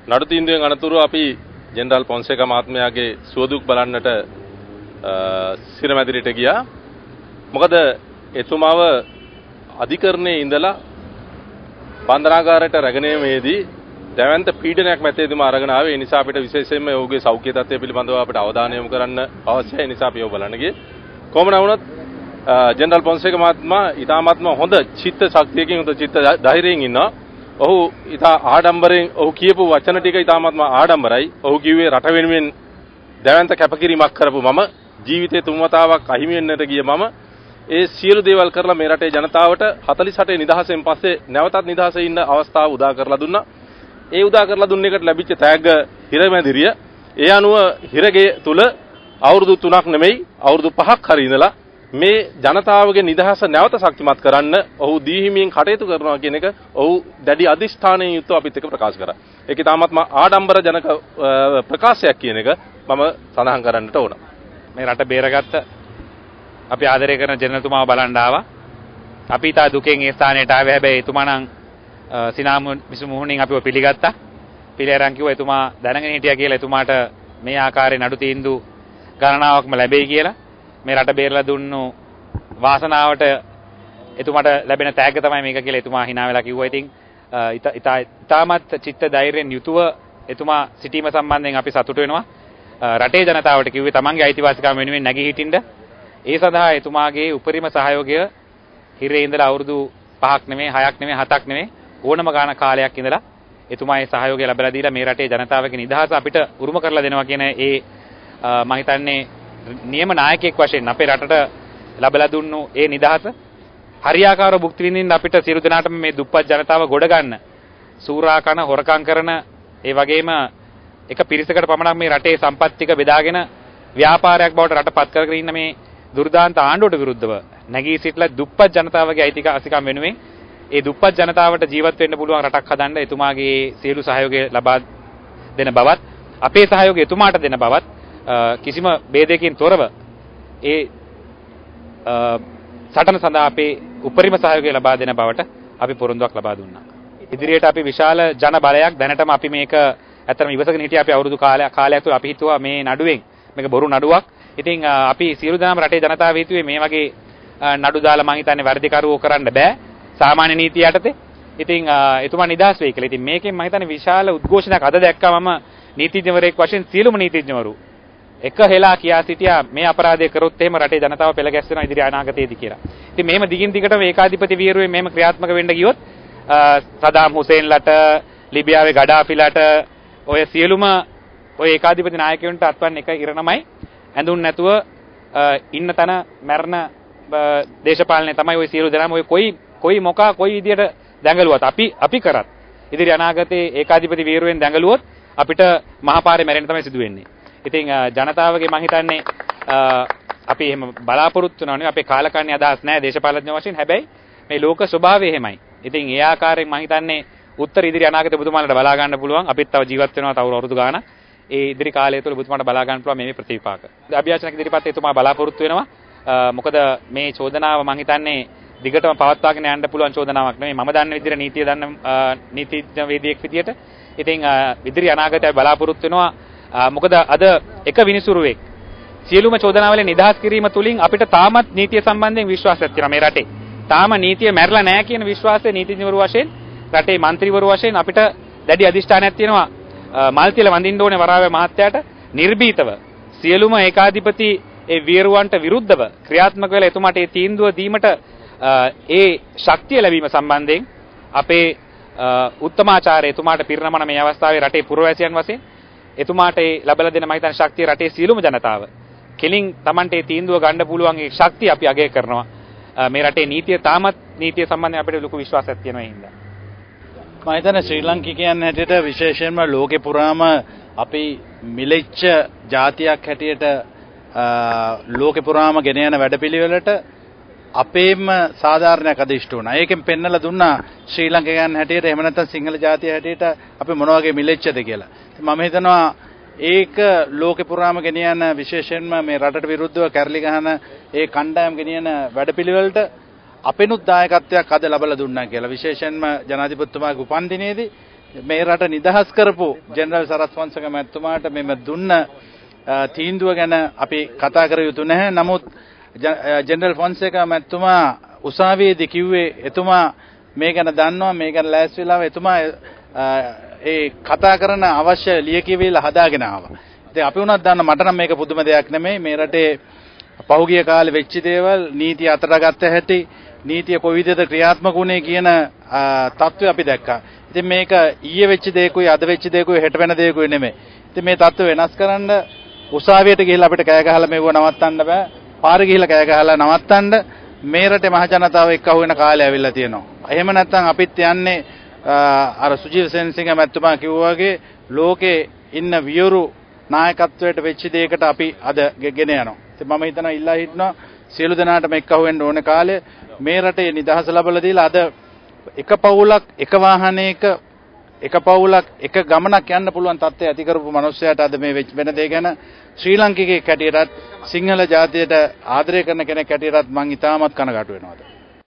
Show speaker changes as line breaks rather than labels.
නඩු තීන්දුවෙන් අනතුරු අපි ජෙනරාල් පොන්සේකා මහත්මයාගේ සුවදුක් බලන්නට සිරමැදිරියට ගියා. මොකද එතුමාව අධිකරණයේ ඉඳලා බන්ධනාගාරයට රැගෙන යාමේදී දැවැන්ත පීඩනයක් මැත්තේ එතුමා අරගෙන ආවේ. ඒ නිසා අපිට විශේෂයෙන්ම ඔහුගේ සෞඛ්‍ය තත්ත්වය පිළිබඳව අපිට අවධානය යොමු කරන්න අවශ්‍යයි. ඒ නිසා අපි ඔබ බලන්න ගියේ. කොහොම නමුත් ජෙනරල් පොන්සේකා මහත්මයා ඊටාත්ම හොඳ චිත්ත ශක්තියකින් හොඳ චිත්ත ධෛර්යයෙන් ඉන්නවා. ඔහු ඊටා ආඩම්බරෙන් ඔහු කියපු වචන ටික ඊටාත්ම ආඩම්බරයි. ඔහු කිව්වේ රට වෙනුවෙන් දැවැන්ත කැපකිරීමක් කරපු මම ජීවිතේ තුන් වතාවක් අහිමි වෙන්නට ගිය මම ඒ සියලු දේවල් කරලා මේ රටේ ජනතාවට 48 නිදහසෙන් පස්සේ නැවතත් නිදහසේ ඉන්න අවස්ථාව උදා කරලා දුන්නා. ඒ උදා කරලා දුන්න එකට ලැබිච්ච තෑග්ග හිරමැදිරිය. ඒ අනුව හිරගේ තුල අවුරුදු 3ක් නෙමෙයි අවුරුදු 5ක් හරි ඉඳලා මේ ජනතාවගේ නිදහස නැවත ශක්තිමත් කරන්න ඔහු දීහිමියෙන් කටයුතු කරනවා කියන එක ඔහු දැඩි අධිෂ්ඨානයෙන් යුක්තව අපිත් එක්ක ප්‍රකාශ කරා. ඒක තාමත්ම ආඩම්බර ජනක ප්‍රකාශයක් කියන එක මම සඳහන් කරන්නට ඕන.
මේ රට බේරගත්ත අපි ආදරය කරන ජනතුමාව බලන්න ආවා. අපි තා දුකෙන් ඒ ස්ථානයට ආවේ. හැබැයි එතුමා නම් සිනාමු මුහුණින් අපිව පිළිගත්තා. පිළිඅරන් කිව්වා එතුමා දැනගෙන හිටියා කියලා එතුමාට මේ ආකාරයේ නඩු තීන්දුව ගණනාවක්ම ලැබෙයි කියලා. මේ රට බේරලා දුන්නු වාසනාවට එතුමාට ලැබෙන තෑග්ග තමයි මේක කියලා එතුමා hina වෙලා කිව්වා. ඉතින් ඉතාමත් චිත්ත ධෛර්යයෙන් යුතුව එතුමා සිටීම සම්බන්ධයෙන් අපි සතුටු වෙනවා. රටේ ජනතාවට කිව්වේ තමන්ගේ අයිතිවාසිකම් වෙනුවෙන් නැගී හිටින්න. ඒ සඳහා එතුමාගේ උපරිම සහයෝගය හිරේ ඉඳලා අවුරුදු 5ක් නෙමෙයි 6ක් නෙමෙයි 7ක් නෙමෙයි ඕනම ගාන කාලයක් ඉඳලා එතුමා ඒ සහයෝගය ලැබලා දීලා මේ රටේ ජනතාවගේ නිදහස අපිට උරුම කරලා දෙනවා කියන ඒ මම හිතන්නේ නියම නායකයෙක් වශයෙන් අපේ රටට ලැබලා දුන්නු ඒ නිදහස හරියාකාරව භුක්ති විඳින්න අපිට සියලු දෙනාටම මේ දුප්පත් ජනතාව ගොඩ ගන්න සූරා කන හොරකම් කරන ඒ වගේම එක පිරිසකට පමණක් මේ රටේ සම්පත් ටික බෙදාගෙන ව්‍යාපාරයක් බවට රටපත් කරගෙන ඉන්න මේ දුර්දාන්ත ආණ්ඩුවට විරුද්ධව නැගී සිටලා දුප්පත් ජනතාවගේ අයිතිකම් වෙනුවෙන් ඒ දුප්පත් ජනතාවට ජීවත් වෙන්න පුළුවන් රටක් හදන්න එතුමාගේ සියලු සහයෝගය ලබා දෙන බවත් අපේ සහයෝගය එතුමාට දෙන බවත් කිසිම ભેදයකින් තොරව ඒ සටන සඳහා අපේ උපරිම සහයෝගය ලබා දෙන බවට අපි පොරොන්දුවක් ලබා දුන්නා. ඉදිරියට අපි විශාල ජන බලයක් දැනටම අපි මේක ඇත්තටම ඉවසගෙන හිටියා. අපි අවුරුදු කාලයක් තුළ අපි හිතුවා මේ නඩුවෙන් මේක බොරු නඩුවක්. ඉතින් අපි සියලු දෙනාම රටේ ජනතාව හිතුවේ මේ වගේ නඩු දාලා මං හිතන්නේ වැඩිකරුවෝ කරන්න බෑ සාමාන්‍ය නීතිය යටතේ. ඉතින් එතුමා නිදහස් වෙයි කියලා. ඉතින් මේකෙන් මං හිතන්නේ විශාල උද්ඝෝෂණයක් අද දැක්කා මම නීතිඥවරයෙක් වශයෙන් සියලුම නීතිඥවරු එක හෙලා කියා සිටියා මේ අපරාධය කරොත් එහෙම රටේ ජනතාව පෙළ ගැස්සෙනවා ඉදිරි අනාගතයේදී කියලා. ඉතින් මෙහෙම දිගින් දිගටම ඒකාධිපති වීරුවෙන් මෙහෙම ක්‍රියාත්මක වෙන්න ගියොත් සදාම් හුසේන්ලට ලිබියාවේ ගඩාෆිලට ඔය සියලුම ඔය ඒකාධිපති නායකයන්ට අත්වන් එක ඉරණමයි ඇඳුන් නැතුව ඉන්න තන මරණ දේශපාලනය තමයි ඔය සියලු දෙනාම ඔය කොයි මොකා කොයි විදියට දැඟලුවත් අපි කරත් ඉදිරි අනාගතයේ ඒකාධිපති වීරුවෙන් දැඟලුවොත් අපිට මහපාරේ මැරෙන්න තමයි සිදු වෙන්නේ. ඉතින් ජනතාවගේ මං හිතන්නේ අපි එහෙම බලාපොරොත්තු වෙනවනේ අපේ කාලකන්ණි අදහස් නැහැ දේශපාලඥ වශයෙන්. හැබැයි මේ ලෝක ස්වභාවය එහෙමයි. ඉතින් ඒ ආකාරයෙන් මං හිතන්නේ උත්තර ඉදිරි අනාගතේ බුදුමාලට බලා ගන්න පුළුවන්. අපිත් තව ජීවත් වෙනවා තව අවුරුදු ගාණක්. ඒ ඉදිරි කාලය තුළ බුදුමාලට බලා ගන්න පුළුවන් මේ ප්‍රතිපාක. අභියාචනක ඉදිරිපත් එතුමා බලාපොරොත්තු වෙනවා. මොකද මේ චෝදනාව මං හිතන්නේ දිගටම පවත්වාගෙන යන්න පුළුවන් චෝදනාවක් නෙමෙයි. මම දන්න විදිහට නීතිය දන්න නීතිඥ වේදිකෙක් විදියට. ඉතින් ඉදිරි අනාගතය බලාපොරොත්තු වෙනවා. මොකද අද එක විනිසුරුවෙක් සියලුම චෝදනාවලින් නිදහස් කිරීම තුලින් අපිට තාමත් නීතිය සම්බන්ධයෙන් විශ්වාසයක් තියෙනවා මේ රටේ. තාම නීතිය මැරලා නැහැ කියන විශ්වාසය නීතිඥවරු වශයෙන් රටේ മന്ത്രിවරු වශයෙන් අපිට දැඩි අධිෂ්ඨානයක් තියෙනවා. මල් තියලා වඳින්න ඕනේ වරාවේ මහත්තයාට නිර්භීතව සියලුම ඒකාධිපති ඒ වීරුවන්ට විරුද්ධව ක්‍රියාත්මක වෙලා එතුමාට ඒ තීන්දුව දීමට ඒ ශක්තිය ලැබීම සම්බන්ධයෙන් අපේ උත්තමාචාර්ය එතුමාට පිරිනමන මේ අවස්ථාවේ රටේ පුරවැසියන් වශයෙන් එතුමාට ඒ ලැබලා දෙන මම හිතන ශක්තිය රටේ සියලුම ජනතාව කෙලින් Tamante ඒ තීන්දුව ගන්න පුළුවන් ඒ ශක්තිය අපි අගය කරනවා. මේ රටේ නීතිය තාමත් නීතිය සම්බන්ධයෙන් අපිට ලොකු විශ්වාසයක් තියෙනවා ඒ හින්දා.
මම හිතන්නේ ශ්‍රී ලංකිකයන් හැටියට විශේෂයෙන්ම ලෝකේ පුරාම අපි මිලෙච්ච ජාතියක් හැටියට ලෝකේ පුරාම ගෙන යන වැඩපිළිවෙලට අපේම සාධාරණයක් අධිෂ්ඨ වුණා. ඒකෙන් පෙන්නලා දුන්නා ශ්‍රී ලංකිකයන් හැටියට එහෙම නැත්නම් සිංහල ජාතිය හැටියට අපි මොන වගේ මිලෙච්චද කියලා. මම හිතනවා ඒක ලෝකේ පුරාම ගෙන යන විශේෂයෙන්ම මේ රටට විරුද්ධව කැරලි ගහන ඒ කණ්ඩායම් ගෙන යන වැඩපිළිවෙලට අපෙනුත් දායකත්වයක් අද ලැබලා දුන්නා කියලා. විශේෂයෙන්ම ජනාධිපතිතුමාගේ උපන්දිනයේදී මේ රට නිදහස් කරපු ජෙනරල් සරත් ෆොන්සේකා මැතිතුමාට මෙම දුන්න තීන්දුව ගැන අපි කතා කර යුතු නැහැ. නමුත් ජෙනරල් ෆොන්සේකා මැතිතුමා උසාවියේදී කිව්වේ එතුමා මේ ගැන දන්නවා, මේ ගැන ලෑස්ති වෙලා එතුමා ඒ කතා කරන අවශ්‍ය ලියකියවිල්ල හදාගෙන ආවා. ඉතින් අපි උනත් දන්න මට නම් මේක පුදුම දෙයක් නෙමෙයි. මේ රටේ පහුගිය කාලේ වෙච්ච දේවල්, නීතිය අතරගත්ත හැටි, නීතිය කොයි විදිහට ක්‍රියාත්මක වුණේ කියන තත්ත්වය අපි දැක්කා. ඉතින් මේක ඊයේ වෙච්ච දෙයකුයි අද වෙච්ච දෙයකුයි හෙට වෙන දෙයකුයි නෙමෙයි. ඉතින් මේ තත්ත්ව වෙනස් කරන්න උසාවියට ගිහිල්ලා අපිට කෑ ගහලා මෙව නවත්තන්න බෑ. පාරේ ගිහිල්ලා කෑ ගහලා නවත්තන්න මේ රටේ මහ ජනතාව එක්ක අහු වෙන කාලය ඇවිල්ලා තියෙනවා. එහෙම නැත්නම් අපිත් යන්නේ අර සුජීව සෙන්සිංහ මැතිතුමා කිව්වා වගේ ලෝකේ ඉන්න වියරු නායකත්වයට වෙච්ච දෙයකට අපි අද ගෙන යනවා. ඉතින් මම හිතනවා ඉල්ලා හිටනවා සියලු දෙනාටම එක්ක අහු වෙන්න ඕනේ කාලේ මේ රටේ නිදහස ලැබලා දීලා අද එක පවුලක් එක වාහනයක එක පවුලක් එක ගමනක් යන්න පුළුවන් තත්ත්වය ඇති කරපු මිනිස්සයාට අද මේ වෙන දේ ගැන ශ්‍රී ලාංකිකයෙක් හැටියටත් සිංහල ජාතියට ආදරය කරන කෙනෙක් හැටියටත් මම ඉතාමත් කනගාටු වෙනවා.